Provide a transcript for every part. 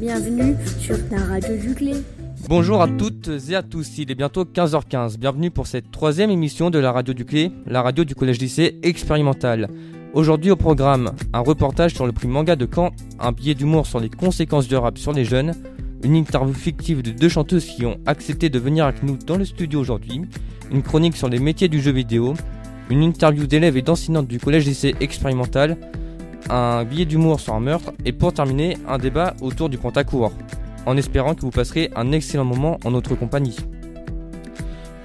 Bienvenue sur la radio du Clé. Bonjour à toutes et à tous, il est bientôt 15h15. Bienvenue pour cette troisième émission de la radio du Clé, la radio du collège-lycée expérimental. Aujourd'hui au programme, un reportage sur le prix manga de Caen, un billet d'humour sur les conséquences du rap sur les jeunes, une interview fictive de 2 chanteuses qui ont accepté de venir avec nous dans le studio aujourd'hui, une chronique sur les métiers du jeu vidéo, une interview d'élèves et d'enseignantes du collège-lycée expérimental, un billet d'humour sur un meurtre et pour terminer, un débat autour du Pentacourt, en espérant que vous passerez un excellent moment en notre compagnie.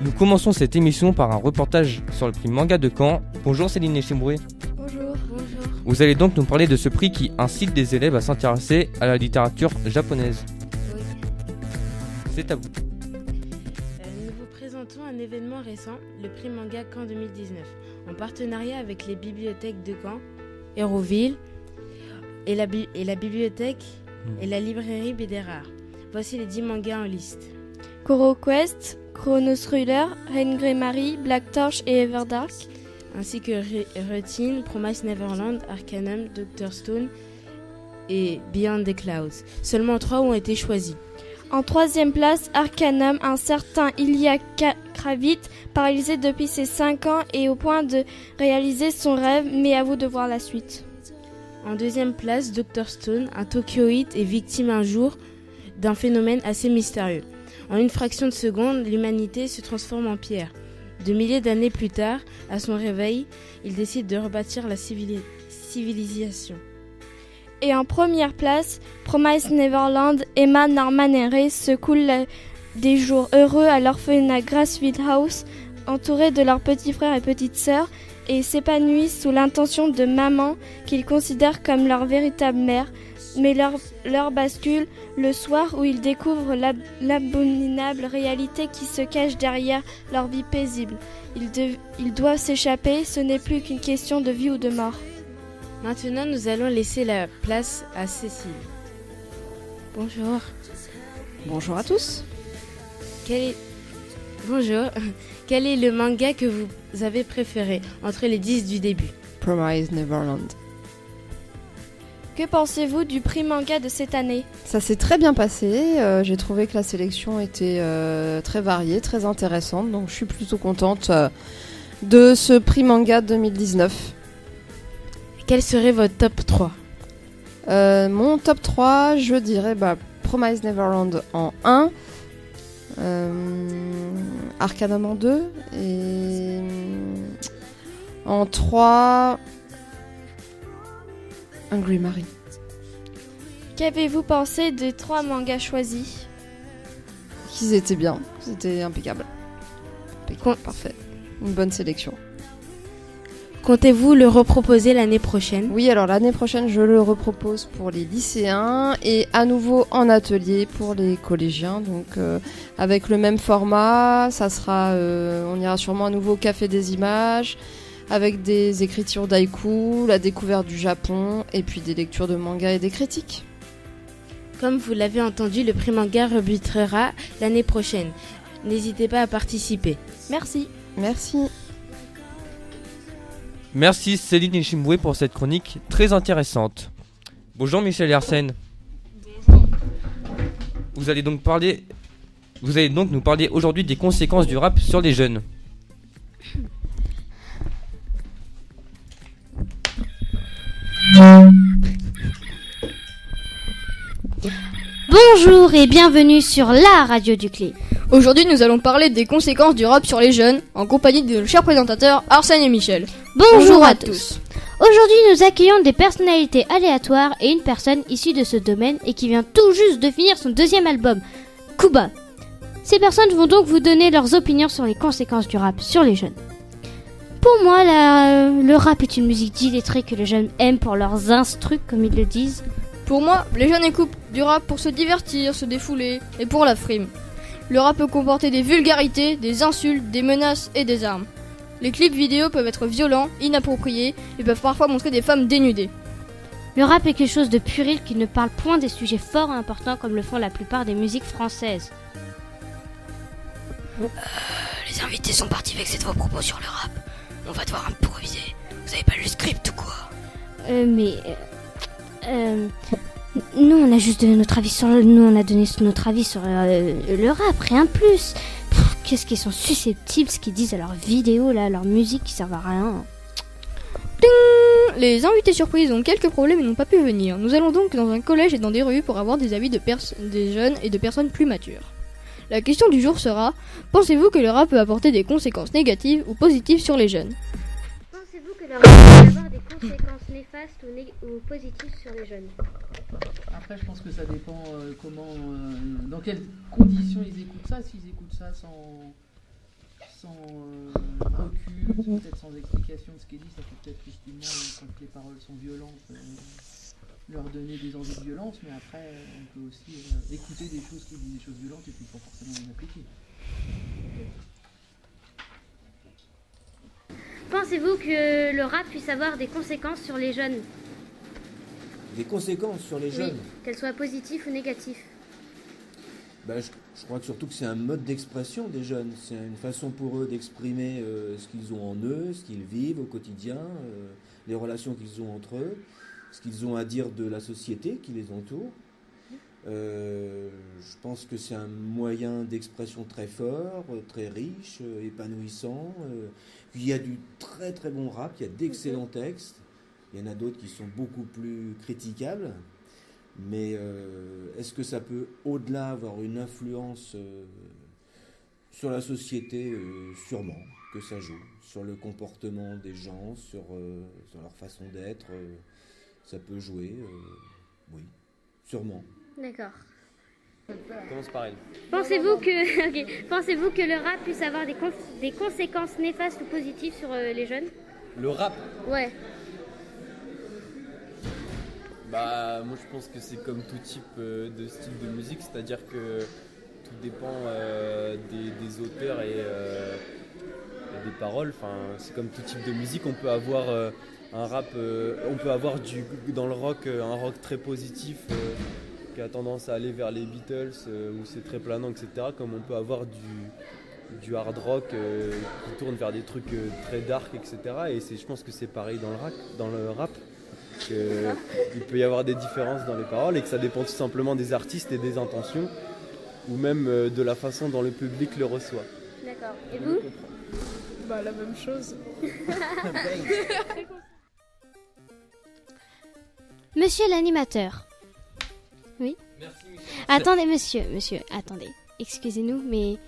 Nous commençons cette émission par un reportage sur le prix manga de Caen. Bonjour Céline Echemboué. Bonjour. Vous allez donc nous parler de ce prix qui incite des élèves à s'intéresser à la littérature japonaise. Oui. C'est à vous. Nous vous présentons un événement récent, le prix manga Caen 2019, en partenariat avec les bibliothèques de Caen, Hérouville et la bibliothèque et la librairie Bédérard. Voici les 10 mangas en liste. Koro Quest, Chronos Ruler, Reine Marie, Black Torch et Everdark, ainsi que Routine, Promise Neverland, Arcanum, Dr. Stone et Beyond the Clouds. Seulement 3 ont été choisis. En 3e place, Arcanum, un certain Ilya Kravitz, paralysé depuis ses 5 ans et au point de réaliser son rêve, mais à vous de voir la suite. En 2e place, Dr. Stone, un Tokyoïte est victime un jour d'un phénomène assez mystérieux. En une fraction de seconde, l'humanité se transforme en pierre. 2 milliers d'années plus tard, à son réveil, il décide de rebâtir la civilisation. Et en 1re place, Promise Neverland, Emma, Norman et Ray se coulent des jours heureux à l'orphelinat Grassfield House, entourés de leurs petits frères et petites sœurs, et s'épanouissent sous l'intention de maman qu'ils considèrent comme leur véritable mère, mais leur bascule le soir où ils découvrent l'abominable réalité qui se cache derrière leur vie paisible. Ils doivent s'échapper, ce n'est plus qu'une question de vie ou de mort. Maintenant, nous allons laisser la place à Cécile. Bonjour. Bonjour à tous. Bonjour. Quel est le manga que vous avez préféré entre les 10 du début? Promise Neverland. Que pensez-vous du prix manga de cette année? Ça s'est très bien passé. J'ai trouvé que la sélection était très variée, très intéressante. Donc je suis plutôt contente de ce prix manga 2019. Quel serait votre top 3? Mon top 3, je dirais Promise Neverland en 1, Arcanum en 2 et en 3, Angry Marie. Qu'avez-vous pensé des 3 mangas choisis? Qu'ils étaient bien, c'était impeccable. Parfait, une bonne sélection. Comptez-vous le reproposer l'année prochaine? Oui, alors l'année prochaine, je le repropose pour les lycéens et à nouveau en atelier pour les collégiens. Donc avec le même format, ça sera, on ira sûrement à nouveau au Café des Images, avec des écritures d'haïku, la découverte du Japon et puis des lectures de manga et des critiques. Comme vous l'avez entendu, le prix manga rebutera l'année prochaine. N'hésitez pas à participer. Merci. Merci. Merci Céline Echemboué pour cette chronique très intéressante. Bonjour Michel et Arsène. Bonjour. Vous allez donc nous parler aujourd'hui des conséquences du rap sur les jeunes. Bonjour et bienvenue sur la radio du Clé. Aujourd'hui, nous allons parler des conséquences du rap sur les jeunes, en compagnie de nos chers présentateurs Arsène et Michel. Bonjour à tous. Aujourd'hui, nous accueillons des personnalités aléatoires et une personne issue de ce domaine et qui vient tout juste de finir son 2e album, Kuba. Ces personnes vont donc vous donner leurs opinions sur les conséquences du rap sur les jeunes. Pour moi, le rap est une musique d'illettrés que les jeunes aiment pour leurs instrus, comme ils le disent. Pour moi, les jeunes écoutent du rap pour se divertir, se défouler et pour la frime. Le rap peut comporter des vulgarités, des insultes, des menaces et des armes. Les clips vidéo peuvent être violents, inappropriés et peuvent parfois montrer des femmes dénudées. Le rap est quelque chose de puéril qui ne parle point des sujets forts et importants comme le font la plupart des musiques françaises. Les invités sont partis vexés de vos propos sur le rap. On va devoir improviser. Vous avez pas lu le script ou quoi? Nous, on a juste donné notre avis sur le rap, rien de plus. Qu'est-ce qu'ils sont susceptibles, ce qu'ils disent à leurs vidéos, là, à leur musique qui servent à rien. Les invités surprises ont quelques problèmes et n'ont pas pu venir. Nous allons donc dans un collège et dans des rues pour avoir des avis des jeunes et de personnes plus matures. La question du jour sera: pensez-vous que le rap peut apporter des conséquences négatives ou positives sur les jeunes? Pensez-vous que le rap peut avoir des conséquences néfastes ou positives sur les jeunes? Après, je pense que ça dépend dans quelles conditions ils écoutent ça. S'ils écoutent ça sans recul, peut-être sans explication de ce qui est dit, ça peut peut-être effectivement, quand les paroles sont violentes, leur donner des envies de violence, mais après, on peut aussi écouter des choses qui disent des choses violentes et puis pas forcément les appliquer. Pensez-vous que le rap puisse avoir des conséquences sur les jeunes? Des conséquences sur les jeunes? Qu'elles soient positives ou négatives? Je crois que surtout que c'est un mode d'expression des jeunes. C'est une façon pour eux d'exprimer ce qu'ils ont en eux, ce qu'ils vivent au quotidien, les relations qu'ils ont entre eux, ce qu'ils ont à dire de la société qui les entoure. Je pense que c'est un moyen d'expression très fort, très riche, épanouissant. Il y a du très très bon rap, il y a d'excellents textes. Il y en a d'autres qui sont beaucoup plus critiquables. Mais est-ce que ça peut au-delà avoir une influence sur la société? Sûrement que ça joue. Sur le comportement des gens, sur leur façon d'être, ça peut jouer. Oui, sûrement. D'accord. Commence par elle. Pensez-vous que le rap puisse avoir des conséquences néfastes ou positives sur les jeunes? Le rap? Ouais. Moi je pense que c'est comme tout type de style de musique, c'est-à-dire que tout dépend des auteurs et des paroles. Enfin, c'est comme tout type de musique, on peut avoir un rap, on peut avoir dans le rock un rock très positif qui a tendance à aller vers les Beatles où c'est très planant, etc. Comme on peut avoir du hard rock qui tourne vers des trucs très dark, etc. Et je pense que c'est pareil dans le rap. Il peut y avoir des différences dans les paroles et que ça dépend tout simplement des artistes et des intentions ou même de la façon dont le public le reçoit. D'accord. Et vous? La même chose. Monsieur l'animateur. Oui? Merci, monsieur. Attendez, monsieur, attendez. Excusez-nous, mais...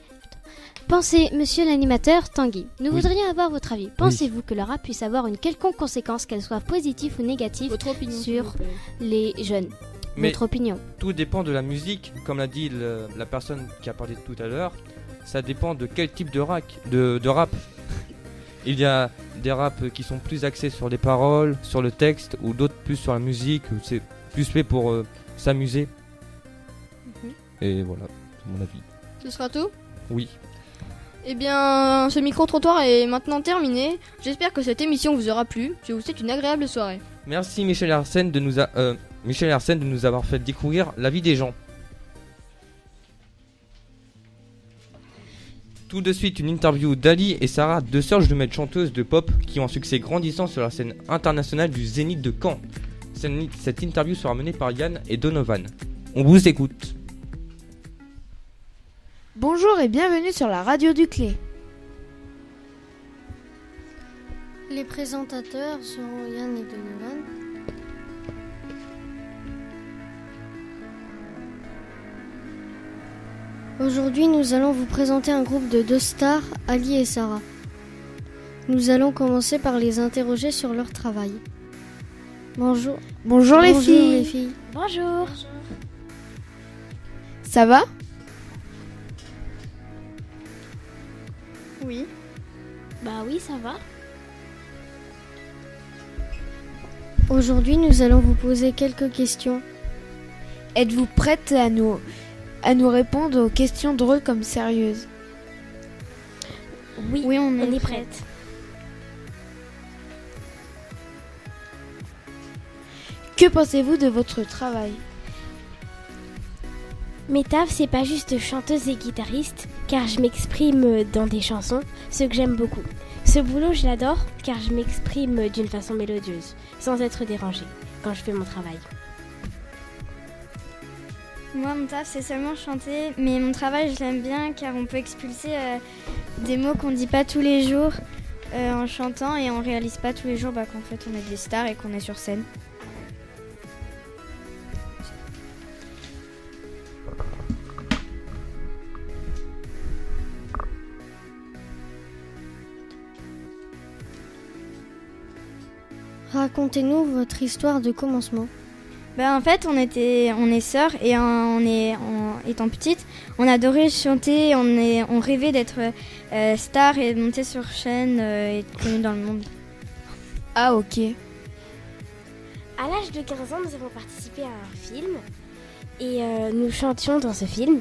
Monsieur l'animateur Tanguy, nous voudrions avoir votre avis. Pensez-vous que le rap puisse avoir une quelconque conséquence, qu'elle soit positive ou négative, sur les jeunes? Votre opinion? Tout dépend de la musique, comme l'a dit la personne qui a parlé tout à l'heure. Ça dépend de quel type de rap. Il y a des raps qui sont plus axés sur les paroles, sur le texte, ou d'autres plus sur la musique. C'est plus fait pour s'amuser. Et voilà, c'est mon avis. Ce sera tout? Oui. Eh bien, ce micro-trottoir est maintenant terminé. J'espère que cette émission vous aura plu. Je vous souhaite une agréable soirée. Merci Michel Arsène de nous avoir fait découvrir la vie des gens. Tout de suite, une interview d'Ali et Sarah, deux sœurs jumelles chanteuses de pop qui ont un succès grandissant sur la scène internationale du Zénith de Caen. Cette interview sera menée par Yann et Donovan. On vous écoute. Bonjour et bienvenue sur la radio du Clé. Les présentateurs sont Yann et Donovan. Aujourd'hui, nous allons vous présenter un groupe de deux stars, Ali et Sarah. Nous allons commencer par les interroger sur leur travail. Bonjour. Bonjour les filles. Bonjour. Ça va ? Oui. Bah oui, ça va. Aujourd'hui, nous allons vous poser quelques questions. Êtes-vous prête à nous répondre aux questions drôles comme sérieuses? Oui, on est prête. Que pensez-vous de votre travail? Mes tafs, c'est pas juste chanteuse et guitariste, car je m'exprime dans des chansons, ce que j'aime beaucoup. Ce boulot, je l'adore, car je m'exprime d'une façon mélodieuse, sans être dérangée, quand je fais mon travail. Moi, mon taf, c'est seulement chanter, mais mon travail, je l'aime bien car on peut expulser des mots qu'on dit pas tous les jours en chantant et on réalise pas tous les jours qu'en fait on est des stars et qu'on est sur scène. Racontez-nous votre histoire de commencement. En fait, on est sœurs et étant petite, on adorait chanter, on rêvait d'être star et de monter sur scène et être connue dans le monde. Ah ok. À l'âge de 15 ans, nous avons participé à un film et nous chantions dans ce film.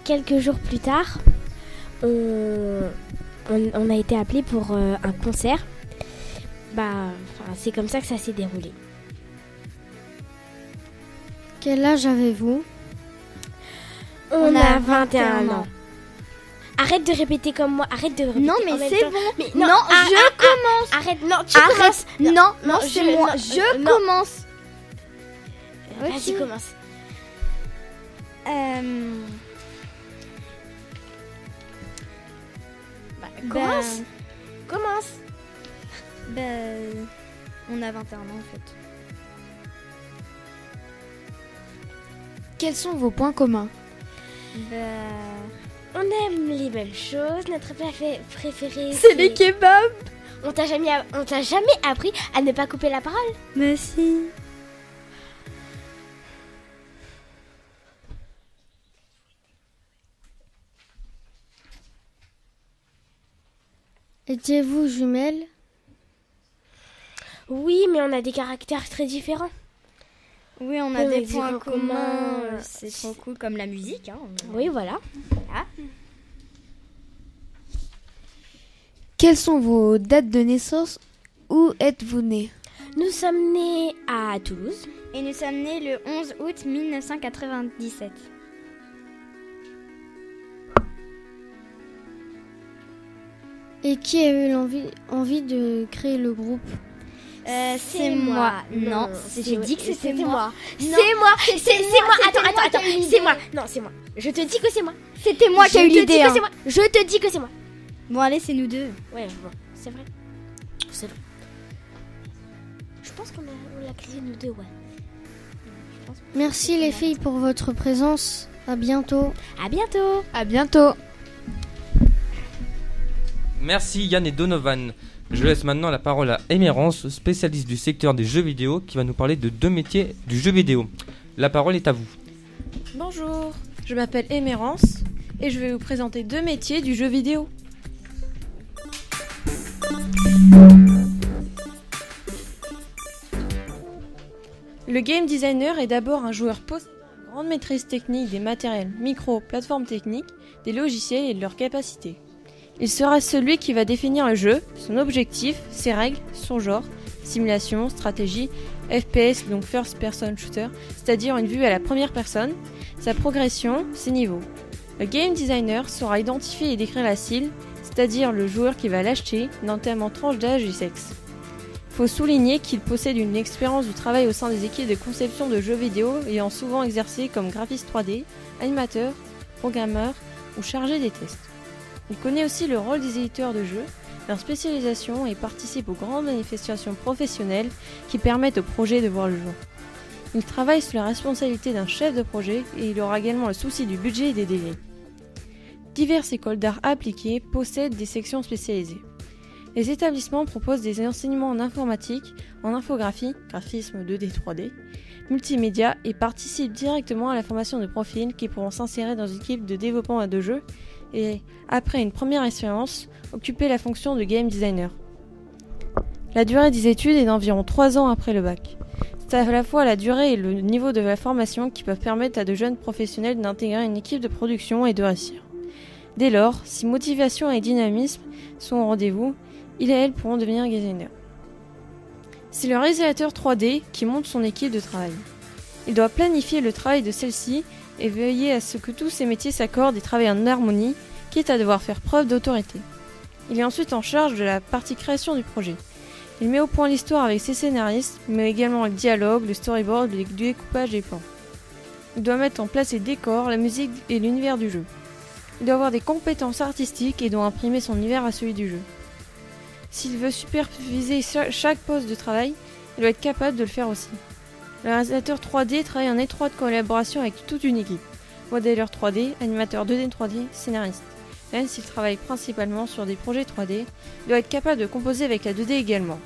Quelques jours plus tard, on a été appelés pour un concert. C'est comme ça que ça s'est déroulé. Quel âge avez-vous? On a 21 ans. Arrête de répéter comme moi, arrête de répéter. Non, mais c'est bon. Mais non, je commence. Arrête, non, tu commences. Non, c'est moi. Je commence. Vas-y, commence. Commence. On a 21 ans en fait. Quels sont vos points communs? On aime les mêmes choses. Notre plat préféré, c'est les kebabs. On t'a jamais appris à ne pas couper la parole? Mais si. Étiez-vous jumelles? Oui, mais on a des caractères très différents. Oui, on a des points communs. C'est trop cool, comme la musique. Oui, voilà. Quelles sont vos dates de naissance? Où êtes-vous nés? Nous sommes nés à Toulouse. Et nous sommes nés le 11 août 1997. Et qui a eu envie de créer le groupe? C'est moi. Non, j'ai dit que c'était moi. C'est moi. Attends, c'est moi. Non, c'est moi. Je te dis que c'est moi. C'était moi qui ai eu l'idée. Je te dis que c'est moi. Bon, allez, c'est nous deux. Ouais, bon, c'est vrai. C'est vrai. Je pense qu'on l'a créé nous deux, ouais. Merci les filles pour votre présence. À bientôt. À bientôt. À bientôt. Merci Yann et Donovan. Je laisse maintenant la parole à Émérance, spécialiste du secteur des jeux vidéo, qui va nous parler de 2 métiers du jeu vidéo. La parole est à vous. Bonjour, je m'appelle Émérance et je vais vous présenter 2 métiers du jeu vidéo. Le game designer est d'abord un joueur possédant une grande maîtrise technique des matériels, micro, plateformes techniques, des logiciels et de leurs capacités. Il sera celui qui va définir le jeu, son objectif, ses règles, son genre, simulation, stratégie, FPS, donc First Person Shooter, c'est-à-dire une vue à la première personne, sa progression, ses niveaux. Le game designer saura identifier et décrire la cible, c'est-à-dire le joueur qui va l'acheter, notamment tranche d'âge et sexe. Il faut souligner qu'il possède une expérience du travail au sein des équipes de conception de jeux vidéo ayant souvent exercé comme graphiste 3D, animateur, programmeur ou chargé des tests. Il connaît aussi le rôle des éditeurs de jeux, leur spécialisation et participe aux grandes manifestations professionnelles qui permettent au projet de voir le jour. Il travaille sous la responsabilité d'un chef de projet et il aura également le souci du budget et des délais. Diverses écoles d'art appliquées possèdent des sections spécialisées. Les établissements proposent des enseignements en informatique, en infographie, graphisme 2D, 3D, multimédia et participent directement à la formation de profils qui pourront s'insérer dans une équipe de développement de jeux et, après une première expérience, occuper la fonction de game designer. La durée des études est d'environ 3 ans après le bac. C'est à la fois la durée et le niveau de la formation qui peuvent permettre à de jeunes professionnels d'intégrer une équipe de production et de réussir. Dès lors, si motivation et dynamisme sont au rendez-vous, il et elle pourront devenir designer. C'est le réalisateur 3D qui monte son équipe de travail. Il doit planifier le travail de celle-ci et veiller à ce que tous ces métiers s'accordent et travaillent en harmonie, quitte à devoir faire preuve d'autorité. Il est ensuite en charge de la partie création du projet. Il met au point l'histoire avec ses scénaristes, mais également le dialogue, le storyboard, le découpage des plans. Il doit mettre en place les décors, la musique et l'univers du jeu. Il doit avoir des compétences artistiques et doit imprimer son univers à celui du jeu. S'il veut superviser chaque poste de travail, il doit être capable de le faire aussi. Le réalisateur 3D travaille en étroite collaboration avec toute une équipe. Modéleur 3D, animateur 2D 3D, scénariste. Même s'il travaille principalement sur des projets 3D, il doit être capable de composer avec la 2D également.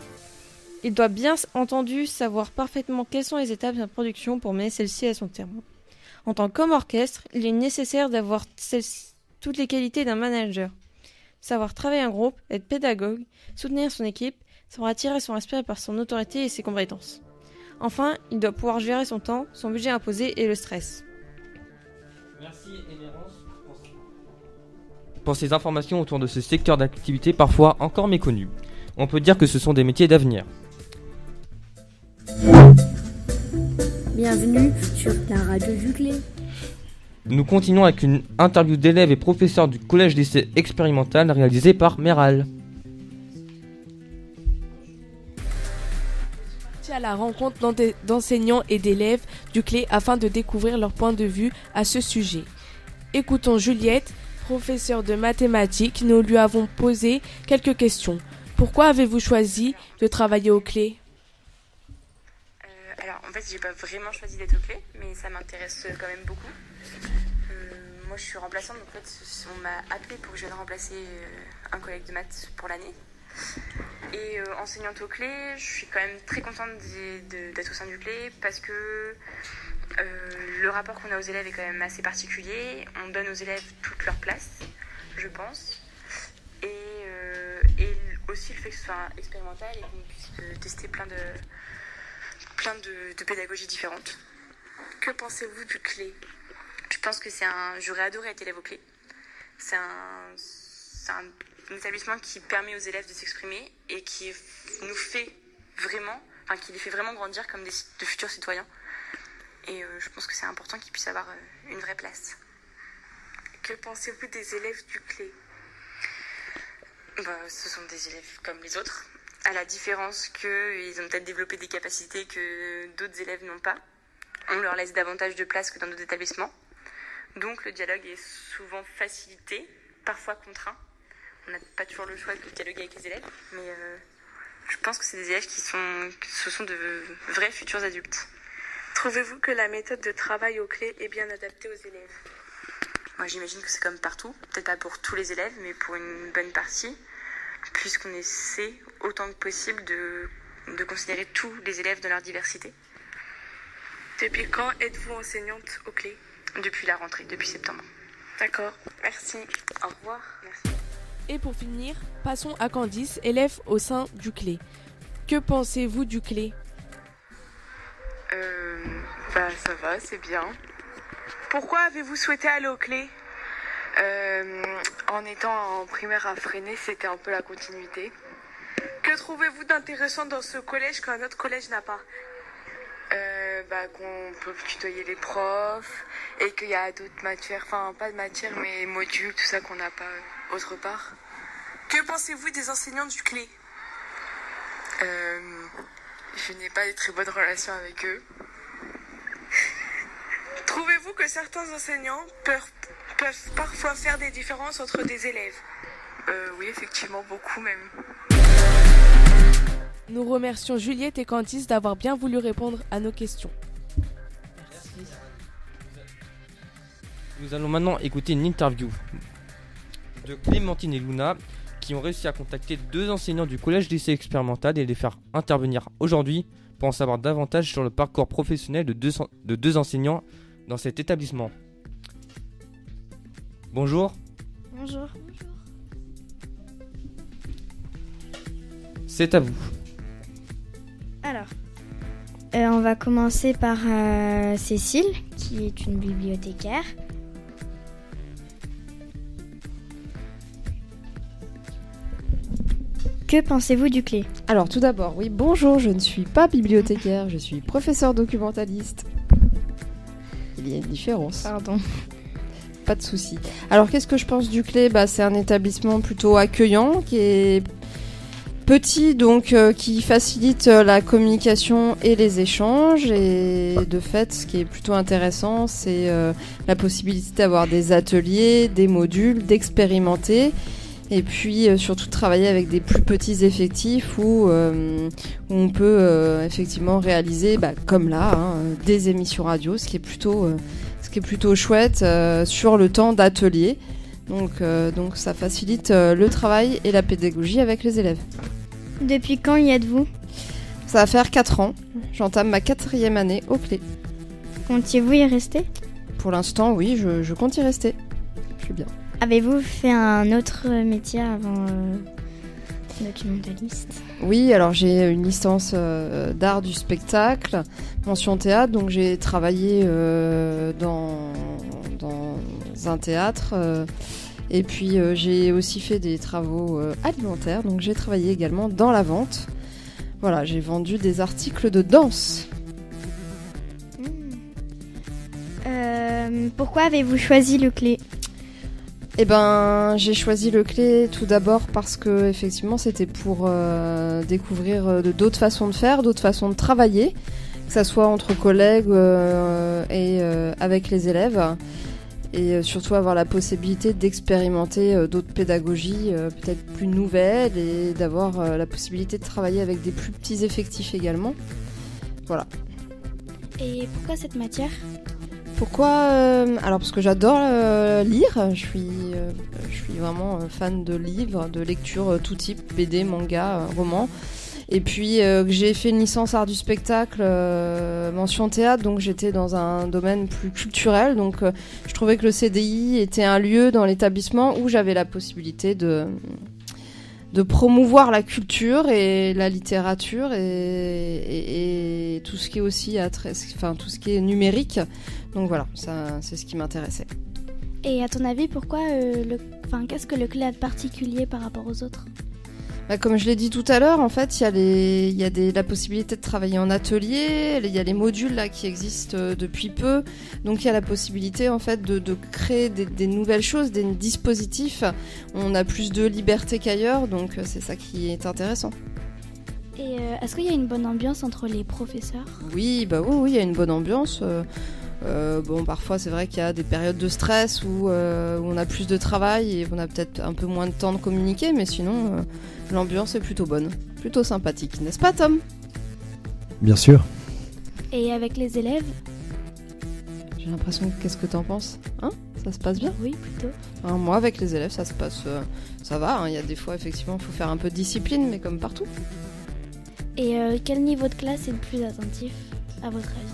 Il doit bien entendu savoir parfaitement quelles sont les étapes de la production pour mener celle-ci à son terme. En tant qu'homme orchestre, il est nécessaire d'avoir toutes les qualités d'un manager. Savoir travailler en groupe, être pédagogue, soutenir son équipe, savoir attirer son respect par son autorité et ses compétences. Enfin, il doit pouvoir gérer son temps, son budget imposé et le stress. Merci Émérance pour ces informations autour de ce secteur d'activité parfois encore méconnu. On peut dire que ce sont des métiers d'avenir. Bienvenue sur la radio du Clé. Nous continuons avec une interview d'élèves et professeurs du collège-lycée expérimental réalisée par Méral. À la rencontre d'enseignants et d'élèves du Clé afin de découvrir leur point de vue à ce sujet. Écoutons Juliette, professeure de mathématiques. Nous lui avons posé quelques questions. Pourquoi avez-vous choisi de travailler au Clé ? Alors en fait j'ai pas vraiment choisi d'être au Clé, mais ça m'intéresse quand même beaucoup. Moi je suis remplaçante, donc en fait on m'a appelé pour que je vienne remplacer un collègue de maths pour l'année. Et enseignante au Clé, je suis quand même très contente d'être au sein du Clé parce que le rapport qu'on a aux élèves est quand même assez particulier. On donne aux élèves toute leur place, je pense. Et aussi le fait que ce soit expérimental et qu'on puisse tester plein de pédagogies différentes. Que pensez-vous du Clé ? Je pense que j'aurais adoré être élève au Clé. C'est un établissement qui permet aux élèves de s'exprimer et qui nous fait vraiment, qui les fait vraiment grandir comme de futurs citoyens. Et je pense que c'est important qu'ils puissent avoir une vraie place. Que pensez-vous des élèves du Clé ? Ce sont des élèves comme les autres, à la différence qu'ils ont peut-être développé des capacités que d'autres élèves n'ont pas. On leur laisse davantage de place que dans d'autres établissements. Donc le dialogue est souvent facilité, parfois contraint. On n'a pas toujours le choix de dialoguer avec les élèves, mais je pense que c'est des élèves ce sont de vrais futurs adultes. Trouvez-vous que la méthode de travail au Clé est bien adaptée aux élèves ? Moi, j'imagine que c'est comme partout, peut-être pas pour tous les élèves, mais pour une bonne partie, puisqu'on essaie autant que possible de considérer tous les élèves de leur diversité. Depuis quand êtes-vous enseignante au Clé ? Depuis la rentrée, depuis septembre. D'accord, merci. Au revoir, merci. Et pour finir, passons à Candice, élève au sein du Clé. Que pensez-vous du Clé ? Ça va, c'est bien. Pourquoi avez-vous souhaité aller au Clé ? En étant en primaire à Fresnay, c'était un peu la continuité. Que trouvez-vous d'intéressant dans ce collège qu'un autre collège n'a pas ? Qu'on peut tutoyer les profs et qu'il y a d'autres matières, pas de matières mais modules, tout ça qu'on n'a pas autre part. Que pensez-vous des enseignants du Clé ? Je n'ai pas de très bonnes relations avec eux. Trouvez-vous que certains enseignants peuvent parfois faire des différences entre des élèves ? Oui, effectivement, beaucoup même. Nous remercions Juliette et Candice d'avoir bien voulu répondre à nos questions. Merci. Nous allons maintenant écouter une interview de Clémentine et Luna qui ont réussi à contacter 2 enseignants du collège-lycée expérimental et les faire intervenir aujourd'hui pour en savoir davantage sur le parcours professionnel de 2 enseignants dans cet établissement. Bonjour. Bonjour. C'est à vous. Alors, on va commencer par Cécile, qui est une bibliothécaire. Que pensez-vous du Clé ? Alors tout d'abord, oui, bonjour, je ne suis pas bibliothécaire, je suis professeur documentaliste. Il y a une différence. Pardon. Pas de souci. Alors qu'est-ce que je pense du Clé ? C'est un établissement plutôt accueillant qui est Petit, donc qui facilite la communication et les échanges. Et de fait, ce qui est plutôt intéressant, c'est la possibilité d'avoir des ateliers, des modules, d'expérimenter. Et puis surtout travailler avec des plus petits effectifs où on peut effectivement réaliser, comme là, des émissions radio, ce qui est plutôt chouette sur le temps d'atelier. Donc ça facilite le travail et la pédagogie avec les élèves. Depuis quand y êtes-vous ? Ça va faire 4 ans. J'entame ma 4e année au Clé. Comptiez-vous y rester ? Pour l'instant, oui, je compte y rester. Je suis bien. Avez-vous fait un autre métier avant documentaliste ? Oui, alors j'ai une licence d'art du spectacle, mention théâtre, donc j'ai travaillé dans un théâtre et puis j'ai aussi fait des travaux alimentaires, donc j'ai travaillé également dans la vente. Voilà, j'ai vendu des articles de danse. Pourquoi avez-vous choisi le Clé ? Eh ben, j'ai choisi le Clé tout d'abord parce que effectivement c'était pour découvrir d'autres façons de faire, d'autres façons de travailler, que ça soit entre collègues et avec les élèves, et surtout avoir la possibilité d'expérimenter d'autres pédagogies peut-être plus nouvelles et d'avoir la possibilité de travailler avec des plus petits effectifs également. Voilà. Et pourquoi cette matière ? Pourquoi alors parce que j'adore lire, je suis vraiment fan de livres, de lecture tout type, BD, manga, roman. Et puis j'ai fait une licence art du spectacle, mention théâtre, donc j'étais dans un domaine plus culturel. Donc je trouvais que le CDI était un lieu dans l'établissement où j'avais la possibilité de promouvoir la culture et la littérature et tout ce qui est aussi tout ce qui est numérique. Donc voilà, ça c'est ce qui m'intéressait. Et à ton avis, pourquoi qu'est-ce que le Clé a de particulier par rapport aux autres ? Comme je l'ai dit tout à l'heure, en fait, il y a la possibilité de travailler en atelier, il y a les modules là qui existent depuis peu, donc il y a la possibilité en fait de créer des nouvelles choses, des dispositifs. On a plus de liberté qu'ailleurs, donc c'est ça qui est intéressant. Et est-ce qu'il y a une bonne ambiance entre les professeurs ? Oui, oui, il y a une bonne ambiance. Parfois c'est vrai qu'il y a des périodes de stress où on a plus de travail et on a peut-être un peu moins de temps de communiquer, mais sinon l'ambiance est plutôt bonne, plutôt sympathique, n'est-ce pas Tom ? Bien sûr. Et avec les élèves ? J'ai l'impression que qu'est-ce que t'en penses ? Ça se passe bien ? Oui, plutôt. Moi avec les élèves ça se passe, ça va, il y a des fois effectivement il faut faire un peu de discipline, mais comme partout. Et quel niveau de classe est le plus attentif à votre avis ?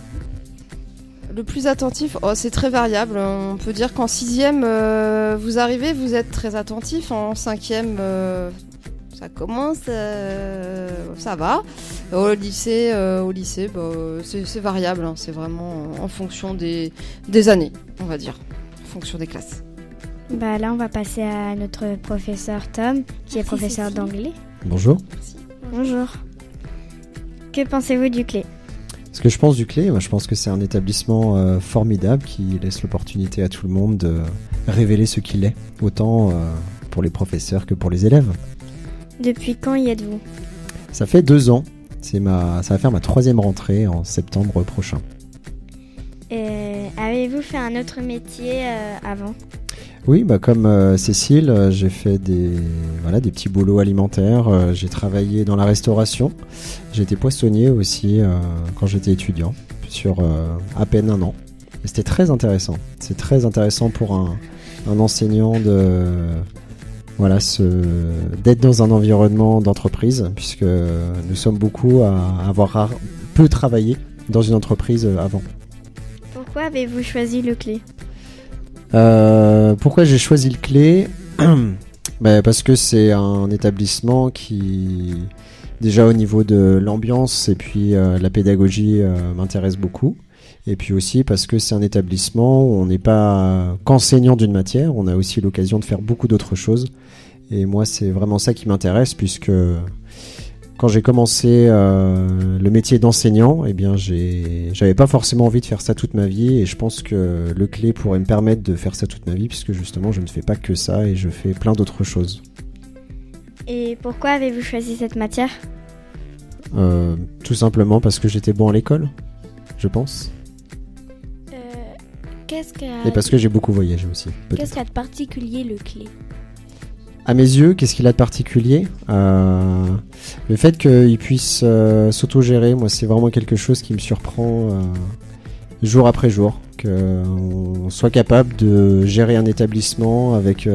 Le plus attentif, c'est très variable. On peut dire qu'en 6e, vous arrivez, vous êtes très attentif. En 5e, ça commence, ça va. Au lycée, c'est variable. C'est vraiment en fonction des années, on va dire, en fonction des classes. Là, on va passer à notre professeur Tom, qui est professeur d'anglais. Bonjour. Merci. Bonjour. Que pensez-vous du Clé ? Ce que je pense du Clé, je pense que c'est un établissement formidable qui laisse l'opportunité à tout le monde de révéler ce qu'il est, autant pour les professeurs que pour les élèves. Depuis quand y êtes-vous ? Ça fait 2 ans. Ça va faire ma 3e rentrée en septembre prochain. Avez-vous fait un autre métier avant ? Oui, comme Cécile, j'ai fait des petits boulots alimentaires. J'ai travaillé dans la restauration. J'ai été poissonnier aussi quand j'étais étudiant, sur à peine 1 an. Et c'était très intéressant. C'est très intéressant pour un enseignant d'être dans un environnement d'entreprise, puisque nous sommes beaucoup à avoir peu travaillé dans une entreprise avant. Pourquoi avez-vous choisi le Clé ? Pourquoi j'ai choisi le Clé ? Parce que c'est un établissement qui, déjà au niveau de l'ambiance et puis la pédagogie m'intéresse beaucoup. Et puis aussi parce que c'est un établissement où on n'est pas qu'enseignant d'une matière, on a aussi l'occasion de faire beaucoup d'autres choses. Et moi, c'est vraiment ça qui m'intéresse, puisque quand j'ai commencé le métier d'enseignant, j'avais pas forcément envie de faire ça toute ma vie, et je pense que le Clé pourrait me permettre de faire ça toute ma vie, puisque justement je ne fais pas que ça et je fais plein d'autres choses. Et pourquoi avez-vous choisi cette matière? Tout simplement parce que j'étais bon à l'école, je pense. Et parce que j'ai beaucoup voyagé aussi. Qu'est-ce qu'il y a de particulier le clé? À mes yeux, qu'est-ce qu'il a de particulier? Le fait qu'il puisse s'autogérer, moi c'est vraiment quelque chose qui me surprend jour après jour. Qu'on soit capable de gérer un établissement avec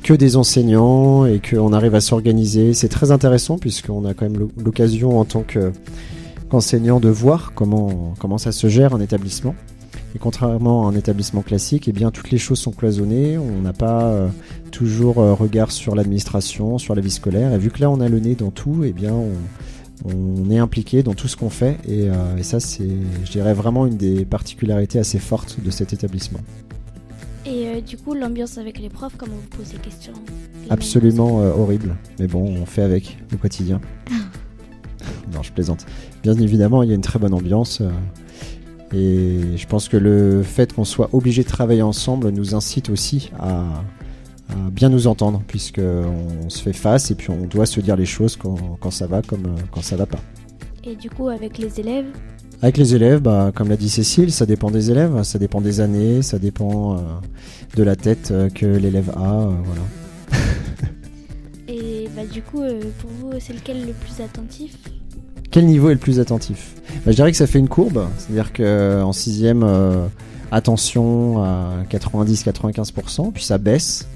que des enseignants et qu'on arrive à s'organiser. C'est très intéressant puisqu'on a quand même l'occasion en tant qu'enseignant de voir comment ça se gère un établissement. Et contrairement à un établissement classique, eh bien, toutes les choses sont cloisonnées, on n'a pas toujours regard sur l'administration, sur la vie scolaire. Et vu que là on a le nez dans tout, eh bien, on est impliqué dans tout ce qu'on fait. Et ça, c'est, je dirais, vraiment une des particularités assez fortes de cet établissement. Et du coup, l'ambiance avec les profs, comment vous posez les questions? Absolument horrible. Mais bon, on fait avec au quotidien. Non, je plaisante. Bien évidemment, il y a une très bonne ambiance. Et je pense que le fait qu'on soit obligé de travailler ensemble nous incite aussi à bien nous entendre, puisqu'on se fait face et puis on doit se dire les choses quand ça va comme quand ça va pas. Et du coup, avec les élèves? Avec les élèves, comme l'a dit Cécile, ça dépend des élèves, ça dépend des années, ça dépend de la tête que l'élève a, voilà. Et du coup, pour vous, c'est lequel le plus attentif? Quel niveau est le plus attentif? Je dirais que ça fait une courbe, c'est-à-dire qu'en 6e, attention à 90-95%, puis ça baisse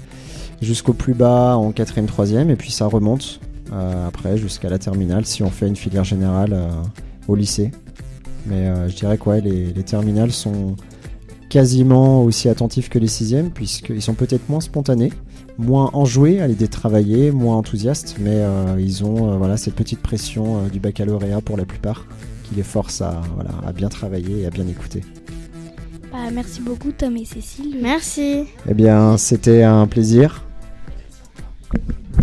jusqu'au plus bas en 4e, 3e, et puis ça remonte après jusqu'à la terminale si on fait une filière générale au lycée. Mais je dirais que les terminales sont quasiment aussi attentifs que les 6e, puisqu'ils sont peut-être moins spontanés, moins enjoués à l'idée de travailler, moins enthousiastes, mais ils ont cette petite pression du baccalauréat pour la plupart qui les force à bien travailler et à bien écouter. Merci beaucoup Tom et Cécile. Merci. Eh bien, c'était un plaisir.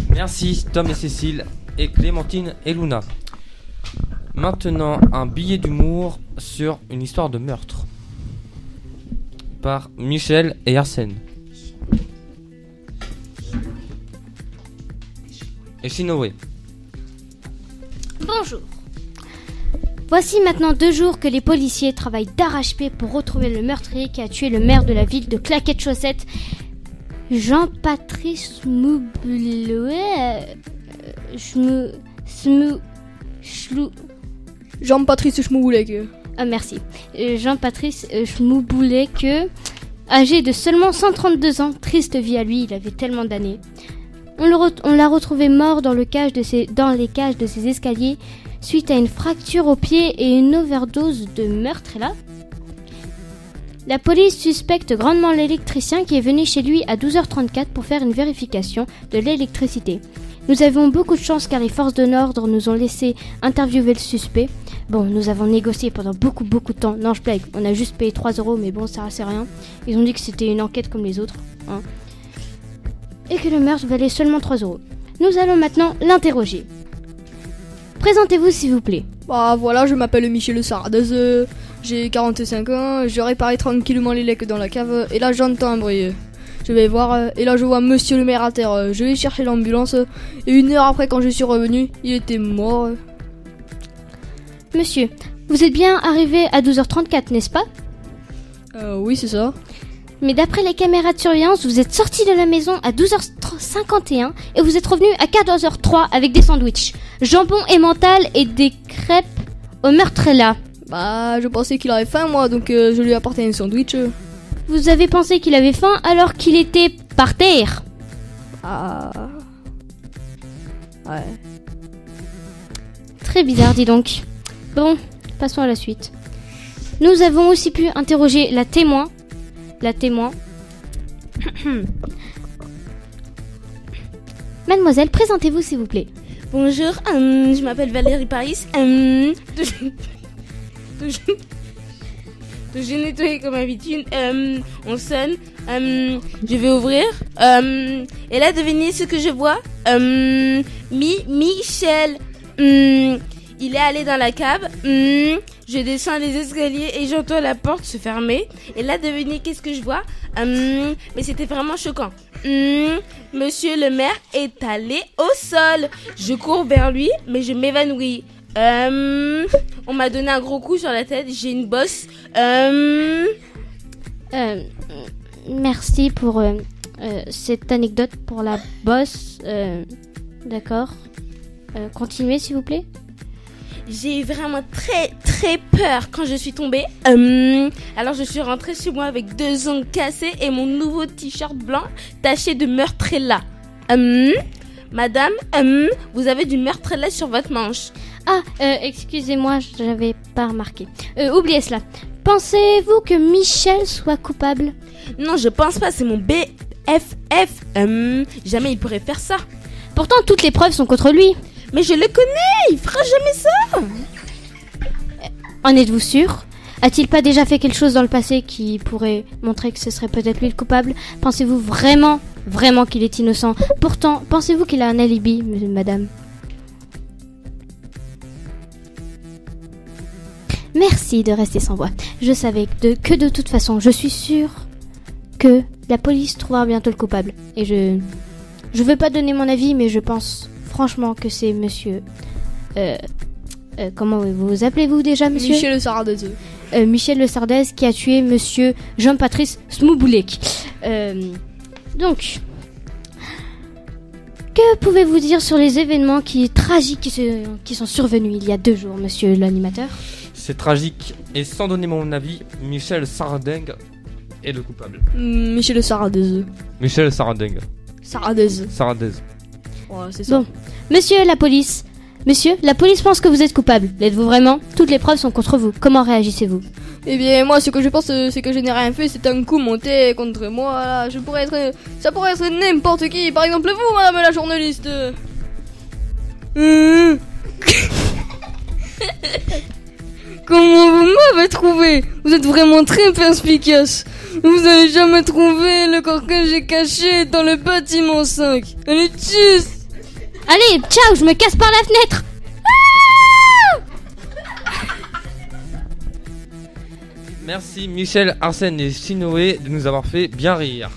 Merci Tom et Cécile et Clémentine et Luna. Maintenant, un billet d'humour sur une histoire de meurtre par Michel et Arsène. Et Sinoé. Bonjour. Voici maintenant 2 jours que les policiers travaillent d'arrache-pied pour retrouver le meurtrier qui a tué le maire de la ville de Claquette-Chaussette, Jean-Patrice Schmouboulek. Jean-Patrice Schmouboulek. Ah, merci. Jean-Patrice Schmouboulek, âgé de seulement 132 ans. Triste vie à lui, il avait tellement d'années. On l'a retrouvé mort dans les cages de ses escaliers suite à une fracture au pied et une overdose de meurtre. Et là, la police suspecte grandement l'électricien qui est venu chez lui à 12h34 pour faire une vérification de l'électricité. Nous avions beaucoup de chance car les forces de l'ordre nous ont laissé interviewer le suspect. Bon, nous avons négocié pendant beaucoup de temps. Non, je blague, on a juste payé 3 €, mais bon, ça c'est rien. Ils ont dit que c'était une enquête comme les autres. Et que le meurtre valait seulement 3 €. Nous allons maintenant l'interroger. Présentez-vous s'il vous plaît. Voilà, je m'appelle Michel Sardez, j'ai 45 ans, je réparais tranquillement les lecs dans la cave, et là j'entends un bruit. Je vais voir, et là je vois monsieur le maire à terre, je vais chercher l'ambulance, et 1 heure après quand je suis revenu, il était mort. Monsieur, vous êtes bien arrivé à 12h34, n'est-ce pas? Oui, c'est ça. Mais d'après les caméras de surveillance, vous êtes sorti de la maison à 12h51 et vous êtes revenu à 14h03 avec des sandwichs, jambon et mental et des crêpes au meurtre-là. Je pensais qu'il avait faim moi, donc je lui ai apporté un sandwich. Vous avez pensé qu'il avait faim alors qu'il était par terre? Ouais. Très bizarre, dis donc. Bon, passons à la suite. Nous avons aussi pu interroger la témoin. Mademoiselle, présentez-vous s'il vous plaît. Bonjour, je m'appelle Valérie Paris. J'ai nettoyé comme d'habitude. On sonne. Je vais ouvrir. Et là, devinez ce que je vois. Michel. Il est allé dans la cave. Je Je descends les escaliers et j'entends la porte se fermer. Et là, devinez qu'est-ce que je vois. Mais c'était vraiment choquant. Monsieur le maire est allé au sol. Je cours vers lui, mais je m'évanouis. On m'a donné un gros coup sur la tête. J'ai une bosse. Merci pour cette anecdote pour la bosse. D'accord. Continuez, s'il vous plaît. J'ai eu vraiment très très peur quand je suis tombée. Alors je suis rentrée chez moi avec 2 ongles cassés et mon nouveau t-shirt blanc taché de meurtrella. Madame, vous avez du meurtrella sur votre manche. Ah, excusez-moi, je n'avais pas remarqué. Oubliez cela. Pensez-vous que Michel soit coupable? Non, je pense pas, c'est mon BFF. Jamais il pourrait faire ça. Pourtant, toutes les preuves sont contre lui. Mais je le connais, il fera jamais ça. En êtes-vous sûr? A-t-il pas déjà fait quelque chose dans le passé qui pourrait montrer que ce serait peut-être lui le coupable? Pensez-vous vraiment qu'il est innocent? Pourtant, pensez-vous qu'il a un alibi, madame? Merci de rester sans voix. Je savais que de toute façon, je suis sûre que la police trouvera bientôt le coupable. Et je veux pas donner mon avis, mais je pense franchement que c'est monsieur... comment vous appelez-vous déjà, monsieur? Michel Le Sardez. Michel Le Sardez qui a tué monsieur Jean-Patrice Smouboulik. Donc, que pouvez-vous dire sur les événements tragiques qui sont survenus il y a 2 jours, monsieur l'animateur? C'est tragique, et sans donner mon avis, Michel Sardeng est le coupable. Michel Le Sardez. Michel Sardeng. Sardez. Ouais, c'est ça. Bon, monsieur, la police pense que vous êtes coupable. L'êtes-vous vraiment? Toutes les preuves sont contre vous. Comment réagissez-vous? Eh bien, moi, ce que je pense, c'est que je n'ai rien fait. C'est un coup monté contre moi. Là. Ça pourrait être n'importe qui. Par exemple, vous, madame la journaliste. Comment vous m'avez trouvé? Vous êtes vraiment très perspicace. Vous avez jamais trouvé le corps que j'ai caché dans le bâtiment 5. Allez, tchuss! Allez, ciao, je me casse par la fenêtre. Merci Michel, Arsène et Sinoé de nous avoir fait bien rire.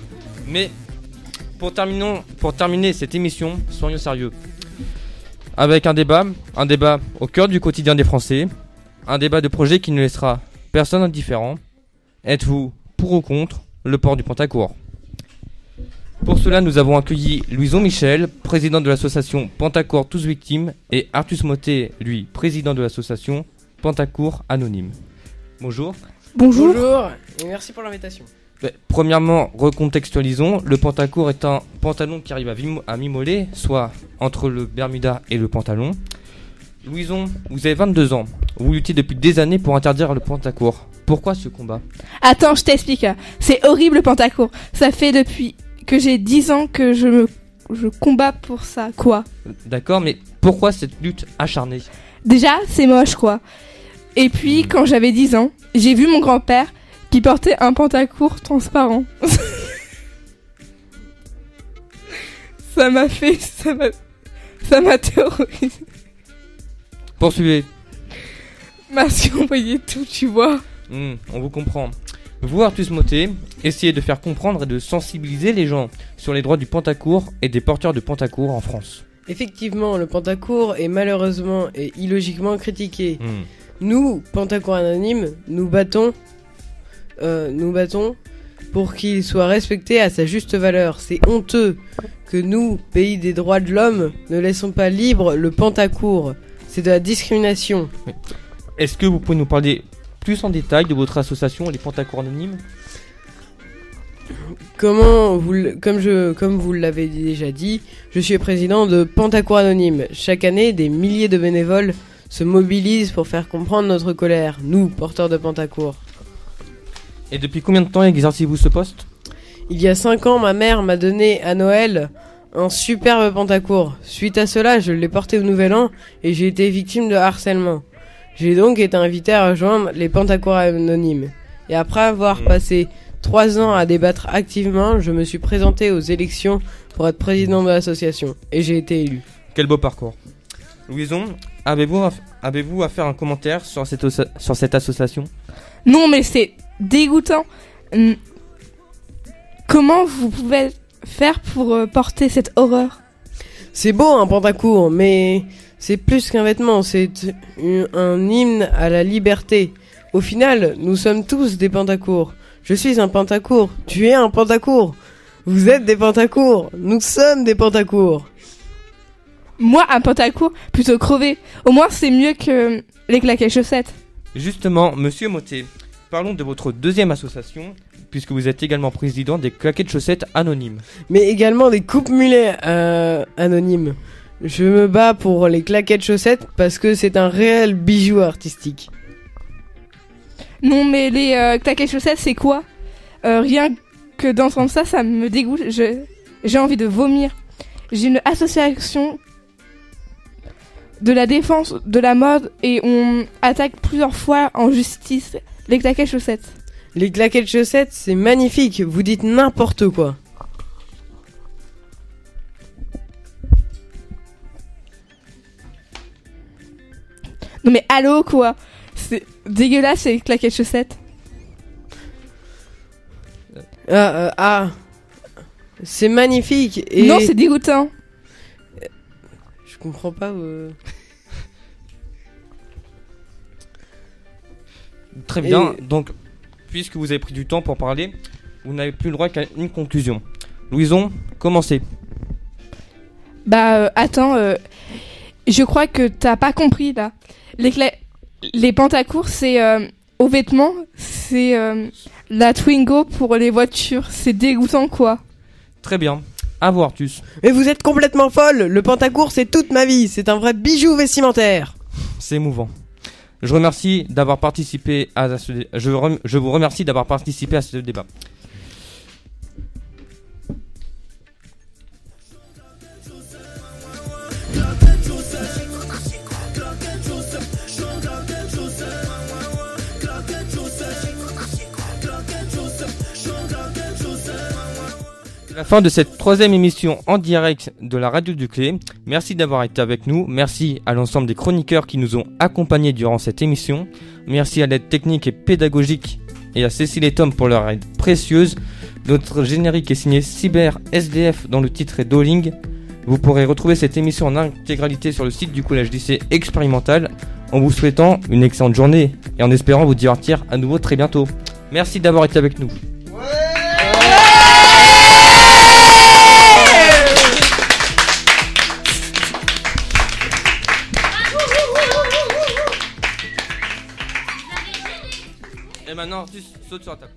Mais pour terminer cette émission, soyons sérieux. Avec un débat au cœur du quotidien des Français, un débat de projet qui ne laissera personne indifférent. Êtes-vous pour ou contre le port du pantacourt? Pour cela, nous avons accueilli Louison Michel, président de l'association Pantacourt Tous Victimes, et Artus Motet, lui, président de l'association Pantacourt Anonyme. Bonjour. Bonjour et merci pour l'invitation. Premièrement, recontextualisons. Le pantacourt est un pantalon qui arrive à mi-mollet, soit entre le bermuda et le pantalon. Louison, vous avez 22 ans. Vous luttez depuis des années pour interdire le pantacourt. Pourquoi ce combat? Attends, je t'explique. C'est horrible le pantacourt. Ça fait depuis que j'ai 10 ans que je combats pour ça, quoi. D'accord, mais pourquoi cette lutte acharnée? Déjà, c'est moche, quoi. Et puis, quand j'avais 10 ans, j'ai vu mon grand-père qui portait un pantacourt transparent. Ça m'a terrorisé. Poursuivez. Parce qu'on voyait tout, tu vois. On vous comprend. Vous, Artus Motet, essayez de faire comprendre et de sensibiliser les gens sur les droits du pantacourt et des porteurs de pantacourt en France. Effectivement, le pantacourt est malheureusement et illogiquement critiqué. Nous, Pantacourt Anonyme, nous battons pour qu'il soit respecté à sa juste valeur. C'est honteux que nous, pays des droits de l'homme, ne laissons pas libre le pantacourt. C'est de la discrimination. Est-ce que vous pouvez nous parler plus en détail de votre association, les Pantacourt Anonymes? Comme vous l'avez déjà dit, je suis président de Pantacourt Anonyme. Chaque année, des milliers de bénévoles se mobilisent pour faire comprendre notre colère, nous, porteurs de pantacourt. Et depuis combien de temps exercez-vous ce poste? Il y a 5 ans, ma mère m'a donné à Noël un superbe pantacourt. Suite à cela, je l'ai porté au Nouvel An et j'ai été victime de harcèlement. J'ai donc été invité à rejoindre les Pantacourt Anonymes. Et après avoir passé 3 ans à débattre activement, je me suis présenté aux élections pour être président de l'association. Et j'ai été élu. Quel beau parcours. Louison, avez-vous à faire un commentaire sur cette association? Non, mais c'est dégoûtant. Comment vous pouvez faire pour porter cette horreur? C'est beau un pantacourt, mais c'est plus qu'un vêtement, c'est un hymne à la liberté. Au final, nous sommes tous des pantacourts. Je suis un pantacourt, tu es un pantacourt. Vous êtes des pantacourts, nous sommes des pantacourts. Moi, un pantacourt, plutôt crevé. Au moins, c'est mieux que les claquettes chaussettes. Justement, monsieur Motet, parlons de votre deuxième association, puisque vous êtes également président des claquettes chaussettes anonymes. Mais également des coupes mulets anonymes. Je me bats pour les claquettes chaussettes parce que c'est un réel bijou artistique. Non, mais les claquettes chaussettes, c'est quoi? Rien que d'entendre ça, ça me dégoûte. J'ai envie de vomir. J'ai une association de la défense de la mode et on attaque plusieurs fois en justice les claquettes chaussettes. Les claquettes chaussettes, c'est magnifique. Vous dites n'importe quoi. Non mais allô quoi? C'est dégueulasse ces claquettes chaussettes. C'est magnifique et... Non, c'est dégoûtant. Je comprends pas. Très bien, donc puisque vous avez pris du temps pour parler, vous n'avez plus le droit qu'à une conclusion. Louison, commencez. Attends, je crois que t'as pas compris là. Les pantacourts, c'est aux vêtements, c'est la Twingo pour les voitures. C'est dégoûtant quoi. Très bien. À vous Artus. Mais vous êtes complètement folle. Le pantacourt, c'est toute ma vie. C'est un vrai bijou vestimentaire. C'est émouvant. Je vous remercie d'avoir participé à ce débat. C'est la fin de cette troisième émission en direct de la radio du Clé. Merci d'avoir été avec nous. Merci à l'ensemble des chroniqueurs qui nous ont accompagnés durant cette émission. Merci à l'aide technique et pédagogique et à Cécile et Tom pour leur aide précieuse. Notre générique est signé Cyber SDF dont le titre est Doling. Vous pourrez retrouver cette émission en intégralité sur le site du collège lycée expérimental. En vous souhaitant une excellente journée et en espérant vous divertir à nouveau très bientôt. Merci d'avoir été avec nous. Et maintenant, tu sautes sur la table.